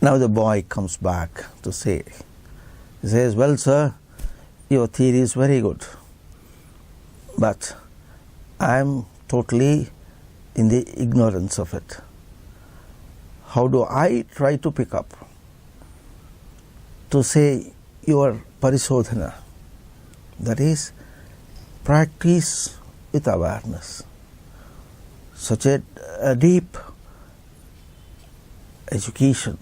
Now the boy comes back to say, he says, well, sir, your theory is very good, but I am totally in the ignorance of it. How do I try to pick up? To say your parisodhana, that is, practice with awareness, such a deep education.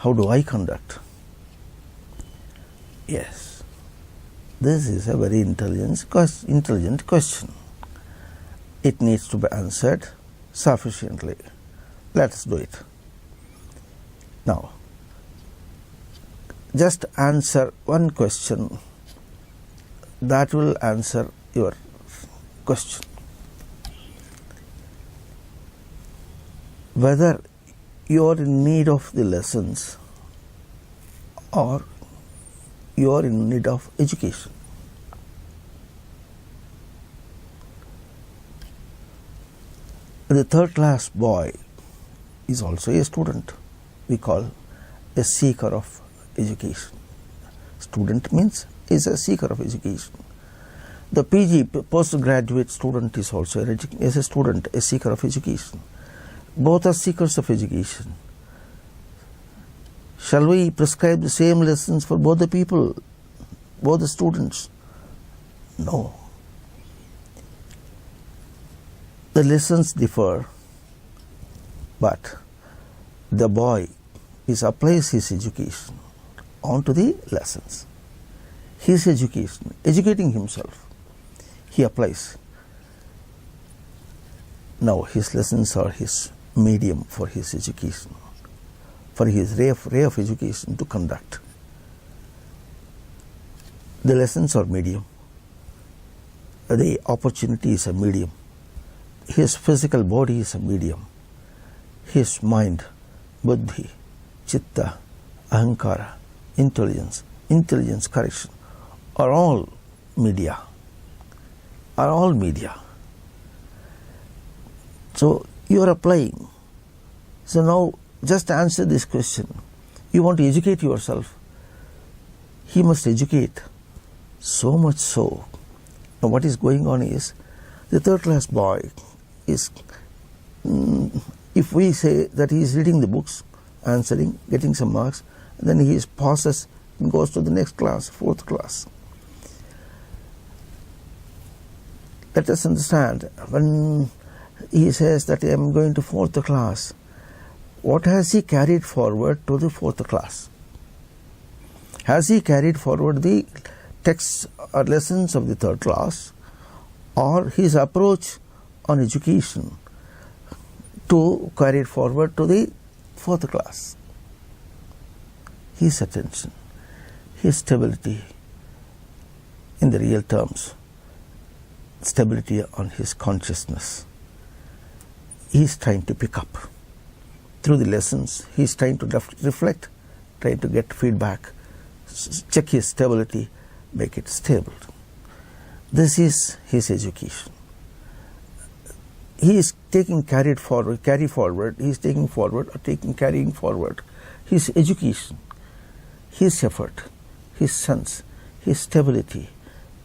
How do I conduct? Yes, this is a very intelligent question. It needs to be answered sufficiently. Let us do it. Now, just answer one question that will answer your question. Whether you are in need of the lessons or you are in need of education. The third class boy is also a student. We call a seeker of education. Student means is a seeker of education. The PG, postgraduate student, is also a student, a seeker of education. Both are seekers of education. Shall we prescribe the same lessons for both the people, both the students? No. The lessons differ, but the boy applies his education onto the lessons. His education, educating himself, he applies. Now his lessons are his medium for his education, for his ray of education to conduct. The lessons are medium. The opportunity is a medium. His physical body is a medium. His mind, buddhi, chitta, ahankara, intelligence, correction are all media. So you are applying. So now just answer this question. You want to educate yourself. He must educate. So much so. Now what is going on is, the third class boy is, if we say that he is reading the books, answering, getting some marks, then he passes and goes to the next class, fourth class. Let us understand, when he says that I am going to fourth class, what has he carried forward to the fourth class? Has he carried forward the texts or lessons of the third class, or his approach on education to carry it forward to the fourth class? His attention, his stability in the real terms, stability on his consciousness. He is trying to pick up through the lessons. He is trying to reflect, trying to get feedback, check his stability, make it stable. This is his education. He is carrying forward his education, his effort, his sense, his stability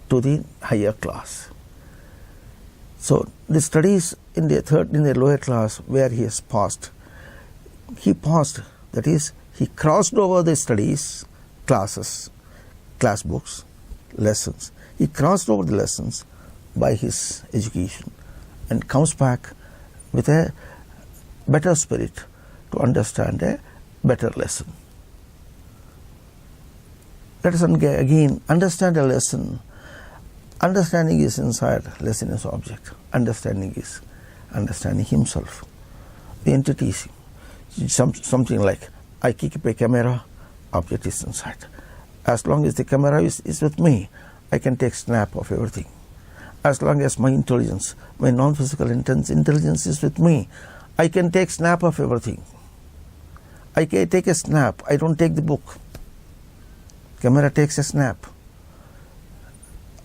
to the higher class. So the studies in the lower class where he has passed, that is, he crossed over the studies, classes, class books, lessons. He crossed over the lessons by his education and comes back with a better spirit to understand a better lesson. Let us again understand a lesson. Understanding is inside, lesson is object. Understanding is understanding himself. The entity is something like, I keep a camera, object is inside. As long as the camera is with me, I can take snap of everything. As long as my intelligence, my non-physical intelligence is with me, I can take snap of everything. I can take a snap, I don't take the book. Camera takes a snap.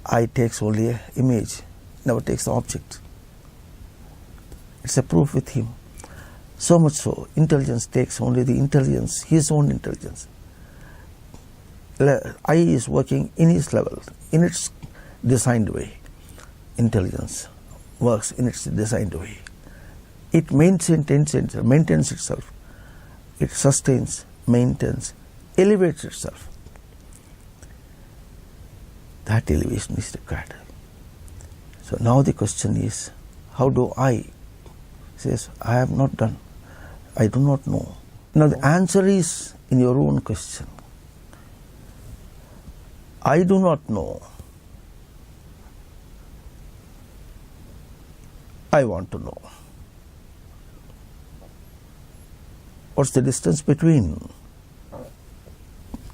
Eye takes only an image, never takes the object. It's a proof with him. So much so, intelligence takes only the intelligence, his own intelligence. I is working in its level, in its designed way. Intelligence works in its designed way. It maintains itself. It sustains, maintains, elevates itself. That elevation is required. So now the question is, how do I? Says, I have not done. I do not know. Now the answer is in your own question. I do not know. I want to know. What's the distance between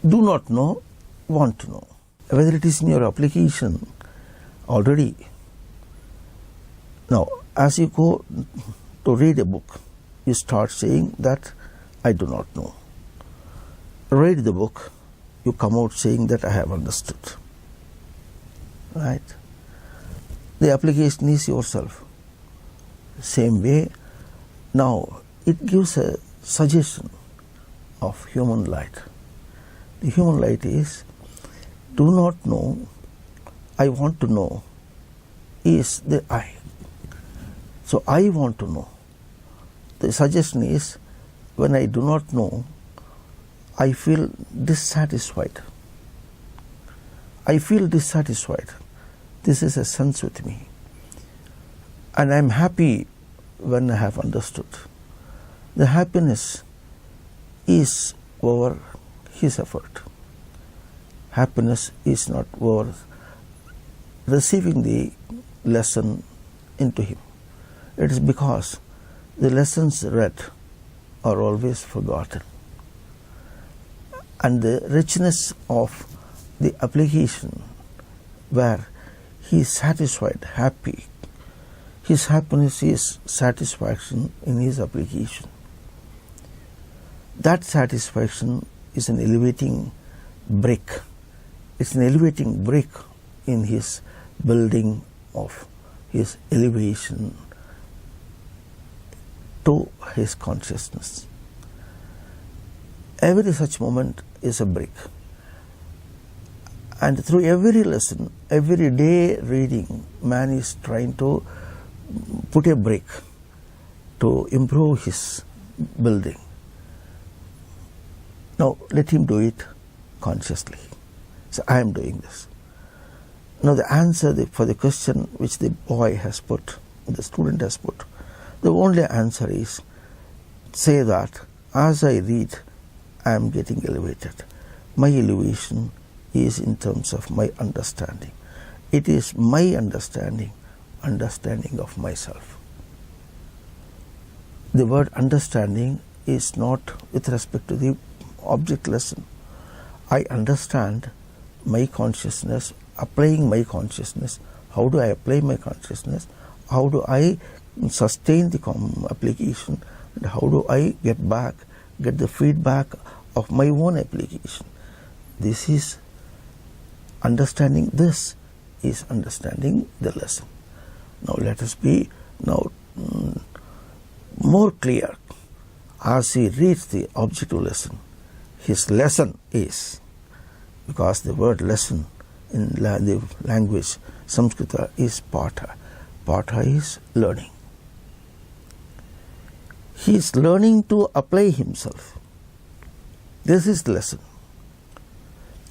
do not know, want to know? Whether it is in your application already. Now, as you go to read a book, you start saying that I do not know. Read the book, you come out saying that I have understood. Right? The application is yourself. Same way, now it gives a suggestion of human light. The human light is, do not know, I want to know, is the I. So I want to know. The suggestion is, when I do not know, I feel dissatisfied. I feel dissatisfied. This is a sense with me. And I am happy when I have understood. The happiness is over his effort. Happiness is not worth receiving the lesson into him. It is because the lessons read are always forgotten. And the richness of the application, where he is satisfied, happy, his happiness is satisfaction in his application. That satisfaction is an elevating brick. It's an elevating brick in his building of his elevation to his consciousness. Every such moment is a brick. And through every lesson, every day reading, man is trying to put a brick to improve his building. Now let him do it consciously. So I am doing this. Now the answer for the question which the boy has put, the student has put, the only answer is, say that as I read, I am getting elevated. My elevation is in terms of my understanding. It is my understanding of myself. The word understanding is not with respect to the object lesson. I understand my consciousness, applying my consciousness. How do I apply my consciousness? How do I sustain the application? And how do I get the feedback of my own application? This is understanding. This is understanding the lesson. Now let us be more clear. As he reads the objective lesson, his lesson is, because the word lesson in the language Sanskrit is patha. Patha is learning. He is learning to apply himself. This is the lesson.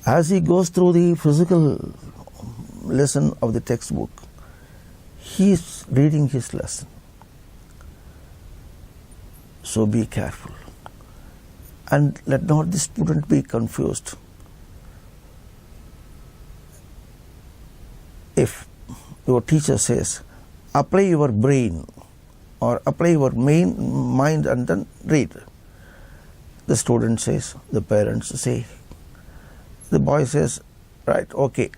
As he goes through the physical lesson of the textbook, he is reading his lesson. So be careful. And let not the student be confused. If your teacher says, apply your brain or apply your mind and then read, the student says, the parents say, the boy says, right, okay.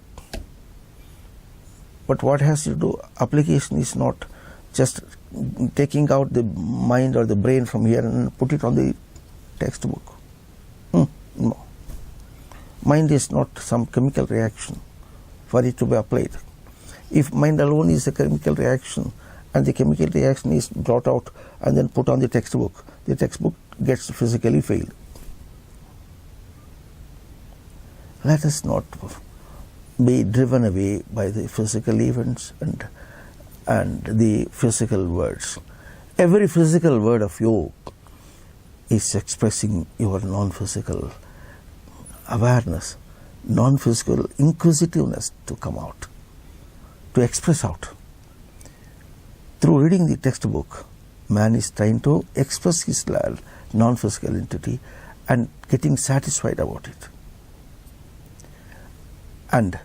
But what has to do? Application is not just taking out the mind or the brain from here and put it on the textbook. No. Mind is not some chemical reaction for it to be applied. If mind alone is a chemical reaction and the chemical reaction is brought out and then put on the textbook gets physically failed. Let us not be driven away by the physical events and the physical words. Every physical word of you is expressing your non-physical awareness, non-physical inquisitiveness to come out, to express out. Through reading the textbook, man is trying to express his non-physical entity and getting satisfied about it. And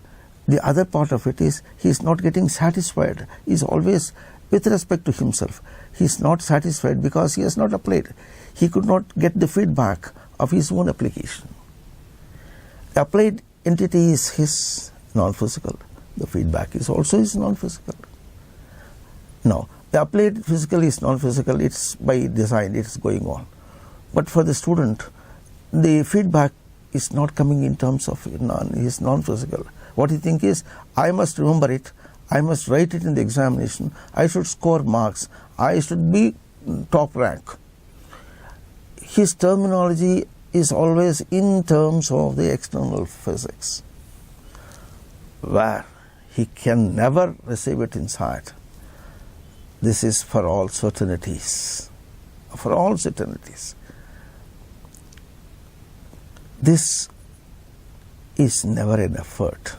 the other part of it is he is not getting satisfied. He is always with respect to himself. He is not satisfied because he has not applied. He could not get the feedback of his own application. The applied entity is his non-physical. The feedback is also his non-physical. Now, the applied physical is non-physical. It's by design. It's going on. But for the student, the feedback is not coming in terms of his non-physical. What he thinks is, I must remember it, I must write it in the examination, I should score marks, I should be top rank. His terminology is always in terms of the external physics, where he can never receive it inside. This is for all certainties. For all certainties. This is never an effort.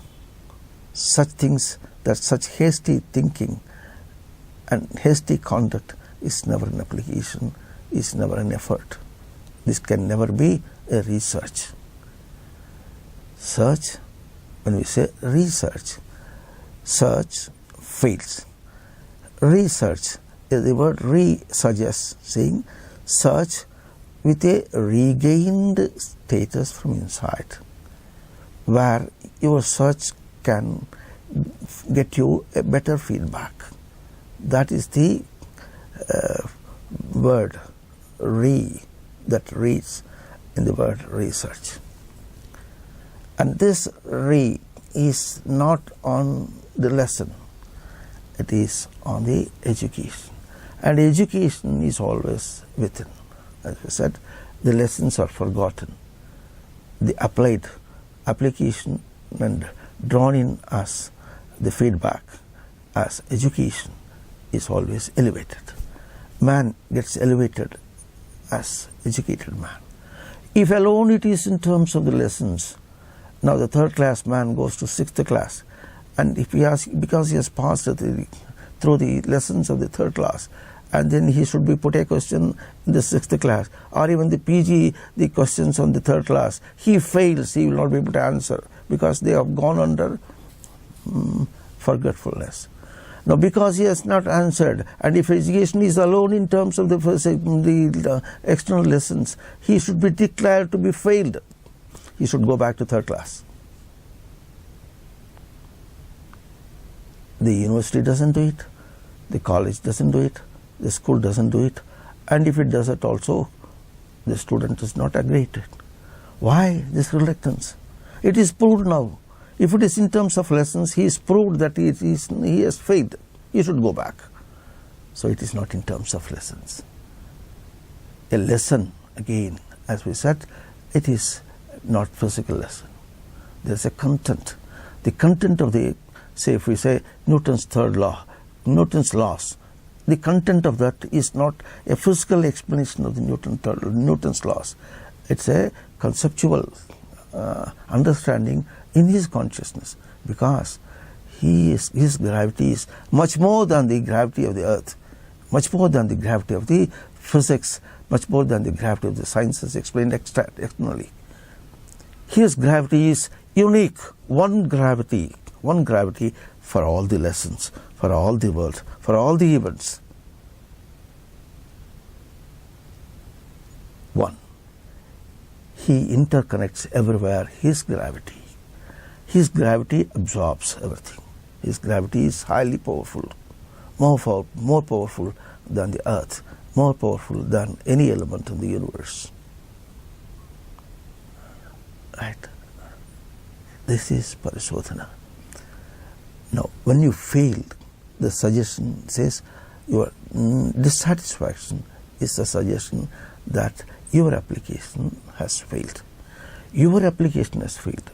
Such things, that such hasty thinking and hasty conduct is never an application, is never an effort. This can never be a research. Search, when we say research, search fails. Research, the word re suggests, saying search with a regained status from inside, where your search can get you a better feedback. That is the word re that reads in the word research. And this re is not on the lesson, it is on the education. And education is always within. As we said, the lessons are forgotten. The application and drawn in as the feedback as education is always elevated. Man gets elevated as educated man. If alone it is in terms of the lessons, now the third class man goes to sixth class, and if he has, because he has passed through the lessons of the third class, and then he should be put a question in the sixth class, or even the PG, the questions on the third class, he fails, he will not be able to answer, because they have gone under forgetfulness. Now, because he has not answered, and if education is alone in terms of the external lessons, he should be declared to be failed. He should go back to third class. The university doesn't do it, the college doesn't do it, the school doesn't do it, and if it does it also, the student is not aggravated. Why this reluctance? It is proved now. If it is in terms of lessons, he is proved that he has failed. He should go back. So it is not in terms of lessons. A lesson, again, as we said, it is not physical lesson. There is a content. The content of the, say if we say Newton's third law, Newton's laws, the content of that is not a physical explanation of the Newton's laws. It's a conceptual understanding in his consciousness, because his gravity is much more than the gravity of the earth, much more than the gravity of the physics, much more than the gravity of the sciences explained externally. His gravity is unique, one gravity for all the lessons, for all the world, for all the events. One. He interconnects everywhere his gravity. His gravity absorbs everything. His gravity is highly powerful, more powerful than the earth, more powerful than any element in the universe. Right? This is Parishodhana. Now, when you fail, the suggestion says your dissatisfaction is a suggestion that your application has failed. Your application has failed.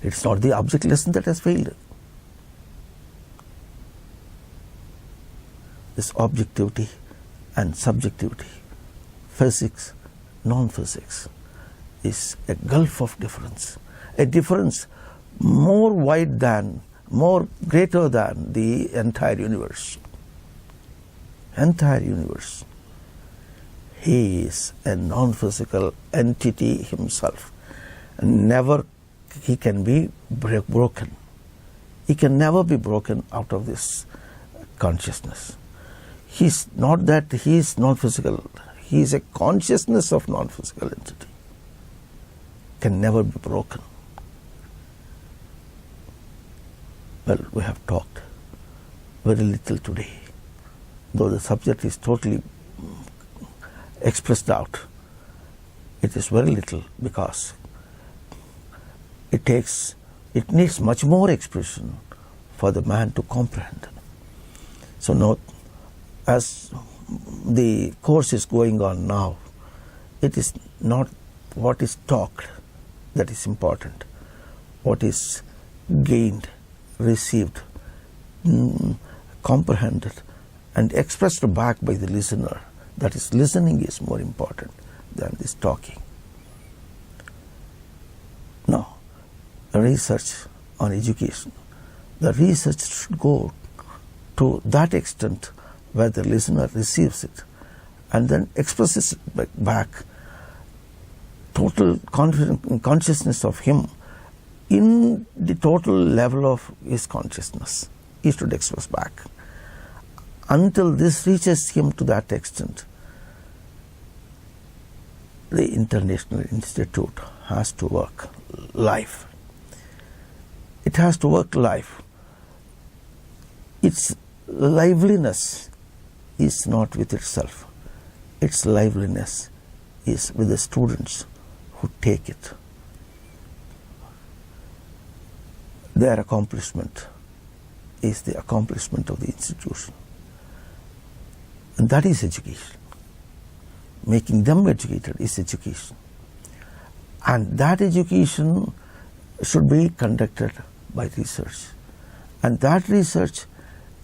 It's not the object lesson that has failed. This objectivity and subjectivity, physics, non-physics, is a gulf of difference. A difference more wide than, more greater than the entire universe. Entire universe. He is a non-physical entity himself. Never he can be broken. He can never be broken out of this consciousness. He's not that he is non-physical. He is a consciousness of non-physical entity. Can never be broken. Well, we have talked very little today, though the subject is totally expressed out. It is very little because it needs much more expression for the man to comprehend. So note, as the course is going on now, it is not what is talked that is important. What is gained, received, comprehended, and expressed back by the listener, that is, listening is more important than this talking. Now, research on education. The research should go to that extent where the listener receives it and then expresses it back. Total consciousness of him in the total level of his consciousness. He should express back. Until this reaches him to that extent, the International Institute has to work live. It has to work live. Its liveliness is not with itself. Its liveliness is with the students who take it. Their accomplishment is the accomplishment of the institution. And that is education. Making them educated is education. And that education should be conducted by research. And that research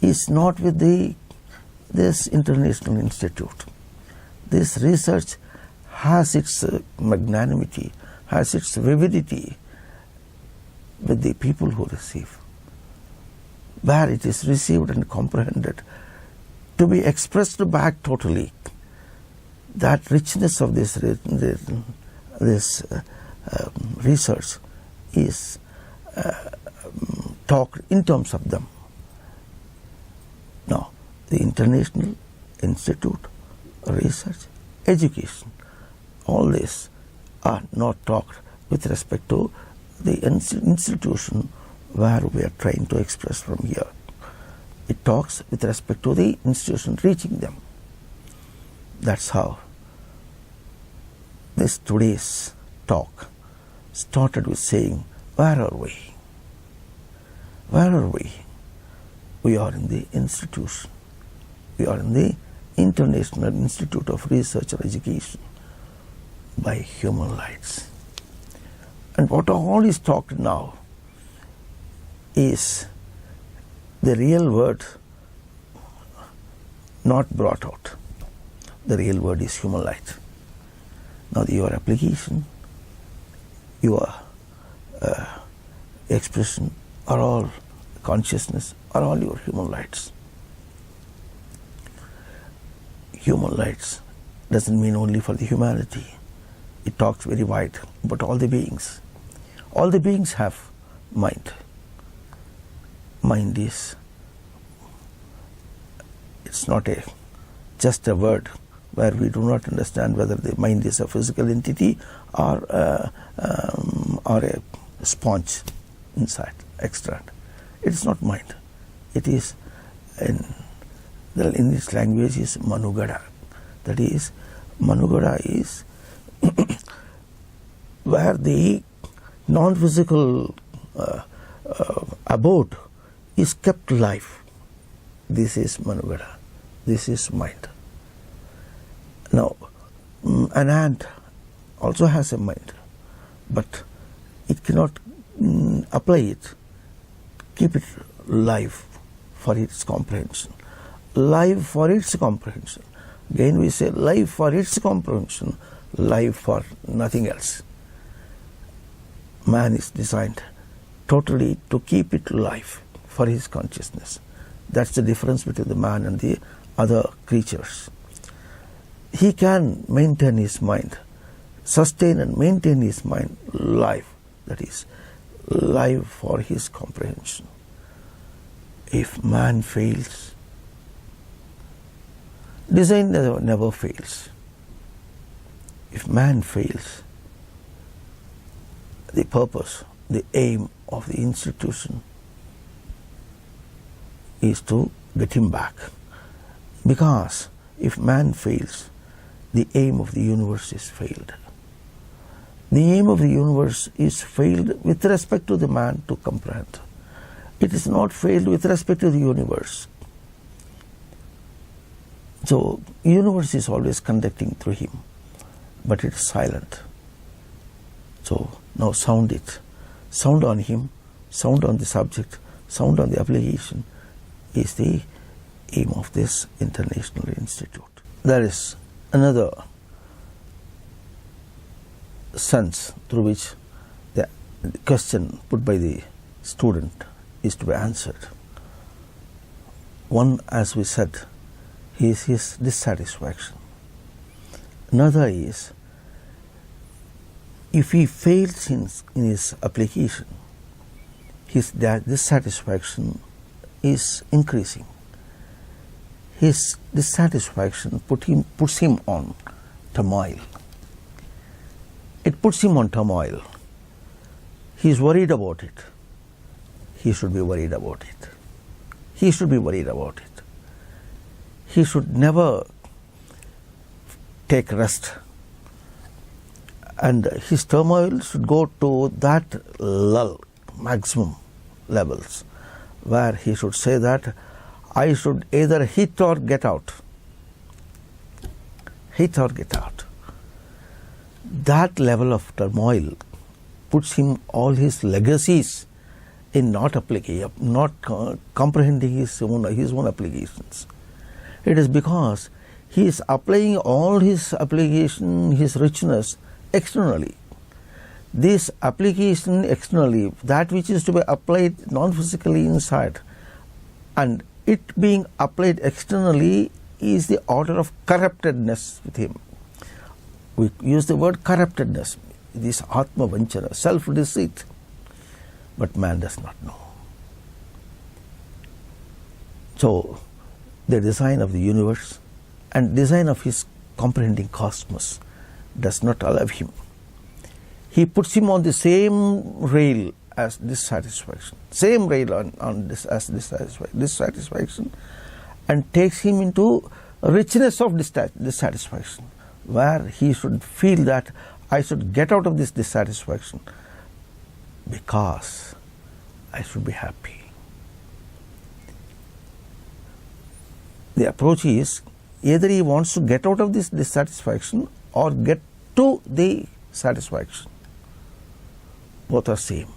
is not with this International Institute. This research has its magnanimity, has its vividity with the people who receive. Where it is received and comprehended, to be expressed back totally. That richness of this research is talked in terms of them. Now, the International Institute, research, education, all this are not talked with respect to the institution where we are trying to express from here. It talks with respect to the institution reaching them. That's how this today's talk started with saying, where are we? Where are we? We are in the institution. We are in the International Institute of Research and Education by human rights. And what all is talked now is the real word not brought out. The real word is human light. Now your application, your expression are all consciousness, are all your human lights. Human lights doesn't mean only for the humanity. It talks very wide about all the beings. All the beings have mind. Mind is, it's not just a word where we do not understand whether the mind is a physical entity or a sponge inside, extract. It is not mind. It is, in its language, is manugada. That is, manugada is where the non-physical abode is kept alive. this is Manugada, this is mind. Now, an ant also has a mind, but it cannot apply it, keep it live for its comprehension. Live for its comprehension. Again we say live for its comprehension, live for nothing else. Man is designed totally to keep it live for his consciousness. That's the difference between the man and the other creatures. He can maintain his mind, sustain and maintain his mind live, that is, live for his comprehension. If man fails, design never fails. If man fails, the purpose, the aim of the institution is to get him back. Because if man fails, the aim of the universe is failed. The aim of the universe is failed with respect to the man to comprehend. It is not failed with respect to the universe. So, universe is always conducting through him, but it is silent. So, now sound it. Sound on him, sound on the subject, sound on the application is the aim of this international institute. There is another sense through which the question put by the student is to be answered. One, as we said, is his dissatisfaction. Another is, if he fails in his application, his dissatisfaction is increasing. His dissatisfaction puts him on turmoil. It puts him on turmoil. He is worried about it. He should be worried about it. He should be worried about it. He should never take rest. And his turmoil should go to that lull, maximum levels, where he should say that I should either hit or get out. Hit or get out. That level of turmoil puts him all his legacies in not comprehending his own applications. It is because he is applying all his application, his richness, externally. This application externally, that which is to be applied non-physically inside, and it being applied externally is the order of corruptedness with him. We use the word corruptedness, this Atma Vanchana, self-deceit. But man does not know. So, the design of the universe and design of his comprehending cosmos does not allow him. He puts him on the same rail as dissatisfaction, same rail on this as dissatisfaction, and takes him into richness of dissatisfaction, where he should feel that I should get out of this dissatisfaction because I should be happy. The approach is either he wants to get out of this dissatisfaction or get to the satisfaction. Both are same.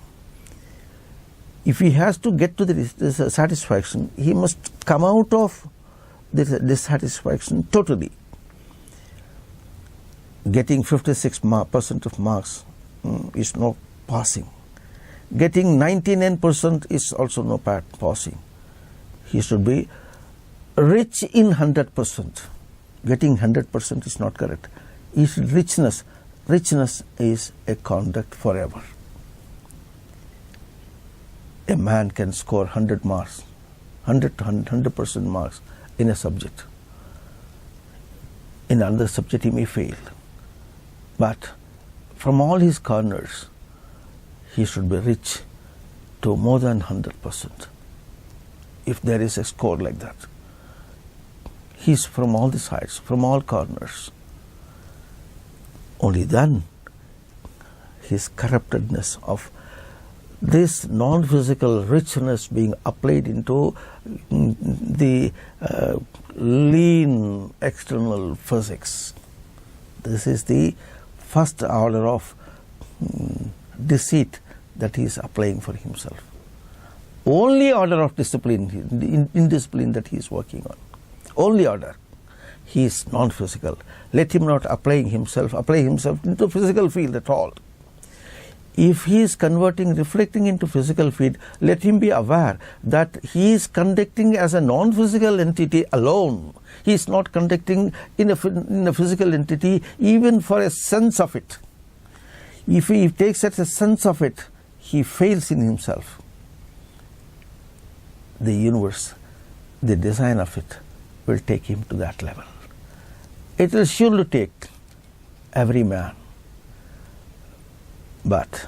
If he has to get to the satisfaction, he must come out of this dissatisfaction totally. Getting 56% of marks is no passing. Getting 99% is also no passing. He should be rich in 100%. Getting 100% is not correct. He should richness. Richness is a conduct forever. A man can score 100 marks, 100% marks in a subject. In another subject he may fail. But from all his corners, he should be rich to more than 100%. If there is a score like that. He is from all the sides, from all corners. Only then his corruptedness of this non-physical richness being applied into the lean external physics. This is the first order of deceit that he is applying for himself. Only order of discipline, indiscipline that he is working on. Only order. He is non-physical. Let him not apply himself into physical field at all. If he is reflecting into physical field, let him be aware that he is conducting as a non-physical entity alone. He is not conducting in a physical entity even for a sense of it. If he takes such a sense of it, he fails in himself. The universe, the design of it, will take him to that level. It will surely take every man. But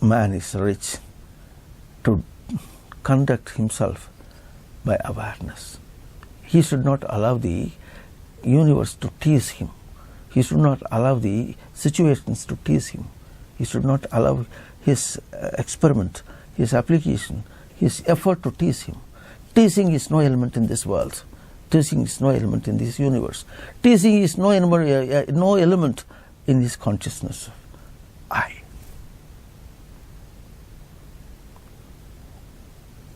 man is rich to conduct himself by awareness. He should not allow the universe to tease him. He should not allow the situations to tease him. He should not allow his experiment, his application, his effort to tease him. Teasing is no element in this world. Teasing is no element in this universe. Teasing is no element in his consciousness. I.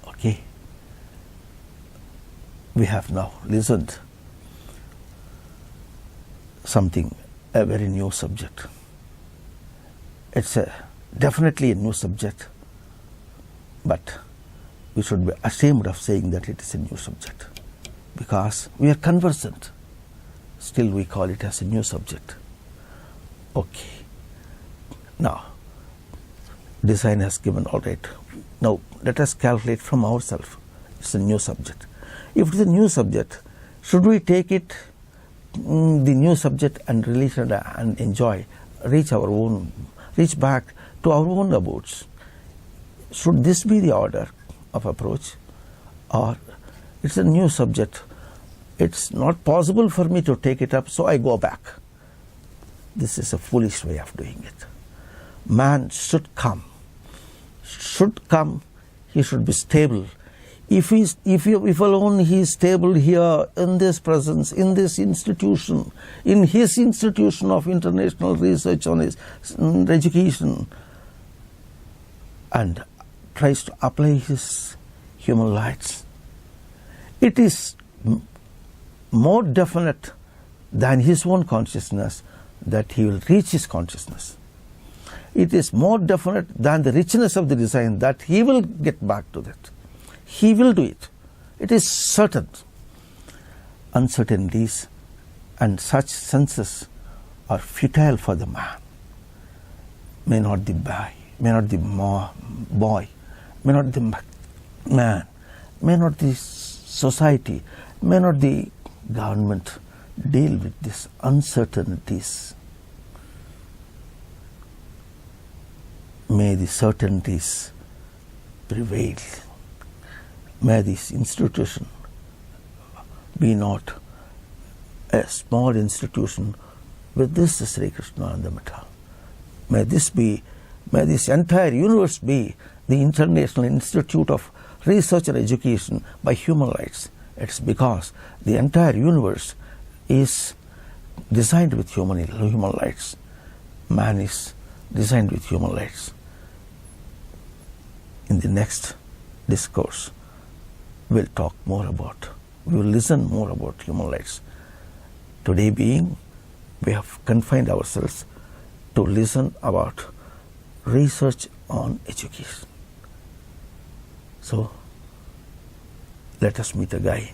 Okay. We have now listened a very new subject. It's definitely a new subject, but we should be ashamed of saying that it is a new subject, because we are conversant. Still we call it as a new subject. Okay. Now, design has given all right. Now, let us calculate from ourselves. It's a new subject. If it is a new subject, should we take it, the new subject, and release it and enjoy, reach back to our own abodes? Should this be the order of approach? Or it's a new subject, it's not possible for me to take it up, so I go back. This is a foolish way of doing it. Man should come, he should be stable. If alone he is stable here in this presence, in this institution, in his institution of international research on his education, and tries to apply his human lights, it is more definite than his own consciousness that he will reach his consciousness. It is more definite than the richness of the design that he will get back to that. He will do it. It is certain. Uncertainties and such senses are futile for the man. May not the boy, may not the boy, may not the man, may not the society, may not the government deal with these uncertainties. May the certainties prevail. May this institution be not a small institution with this Sri Krishna-Ananda Mata. May this entire universe be the International Institute of Research and Education by Human Rights. It's because the entire universe is designed with human rights. Man is designed with human rights. In the next discourse, we will listen more about human rights. Today being, we have confined ourselves to listen about research on education. So, let us meet again.